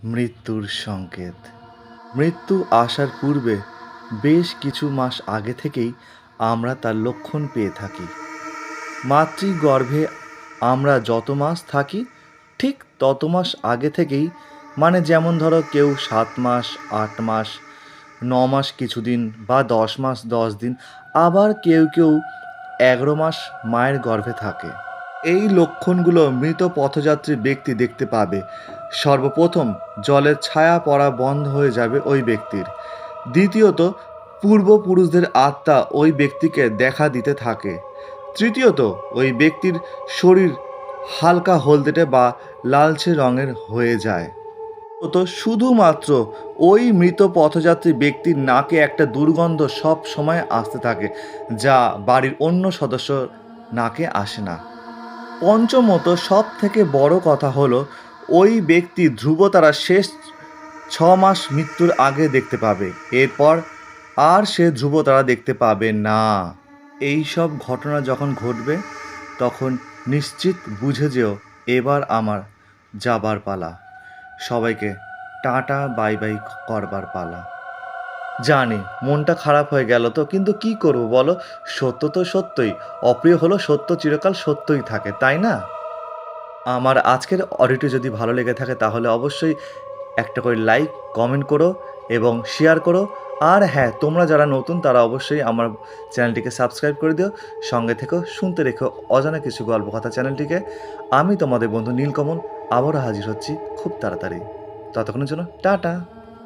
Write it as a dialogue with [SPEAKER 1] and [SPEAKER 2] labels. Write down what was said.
[SPEAKER 1] মৃত্যুর সংকেত। মৃত্যু আসার পূর্বে বেশ কিছু মাস আগে থেকেই আমরা তার লক্ষণ পেয়ে থাকি। মাতৃগর্ভে আমরা যত মাস থাকি ঠিক তত মাস আগে থেকেই, মানে যেমন ধরো কেউ 7 মাস, 8 মাস, 9 মাস কিছুদিন বা 10 মাস 10 দিন, আবার কেউ কেউ 11 মাস মায়ের গর্ভে থাকে। এই লক্ষণগুলো মৃত পথযাত্রী ব্যক্তি দেখতে পাবে। সর্বপ্রথম জলের ছায়া পড়া বন্ধ হয়ে যাবে ওই ব্যক্তির। দ্বিতীয়ত, পূর্বপুরুষদের আত্মা ওই ব্যক্তিকে দেখা দিতে থাকে। তৃতীয়ত, ওই ব্যক্তির শরীর হালকা হলদেটে বা লালচে রঙের হয়ে যায়। তো শুধুমাত্র ওই মৃত পথযাত্রী ব্যক্তির নাকে একটা দুর্গন্ধ সব সময় আসতে থাকে, যা বাড়ির অন্য সদস্য নাকে আসে না। পঞ্চমত, সব থেকে বড় কথা হলো ওই ব্যক্তি ধ্রুবতারা শেষ 6 মাস মৃত্যুর আগে দেখতে পাবে। এরপর আর সে ধ্রুবতারা দেখতে পাবে না। এই সব ঘটনা যখন ঘটবে তখন নিশ্চিত বুঝে যেও এবার আমার যাবার পালা। সবাইকে টাটা বাই বাই করবার পালা। জানি মনটা খারাপ হয়ে গেল তো, কিন্তু কি করব বলো, সত্য তো সত্যই, অপ্রিয় হলো সত্য চিরকাল সত্যই থাকে, তাই না? আমার আজকের অডিওটি যদি ভালো লেগে থাকে তাহলে অবশ্যই একটা করে লাইক, কমেন্ট করো এবং শেয়ার করো। আর হ্যাঁ, তোমরা যারা নতুন তারা অবশ্যই আমার চ্যানেলটিকে সাবস্ক্রাইব করে দিও। সঙ্গে থেকেও শুনতে রেখো অজানা কিছু গল্প কথা চ্যানেলটিকে। আমি তোমাদের বন্ধু নীলকমল আবারও হাজির হচ্ছি খুব তাড়াতাড়ি। ততক্ষণের জন্য টাটা।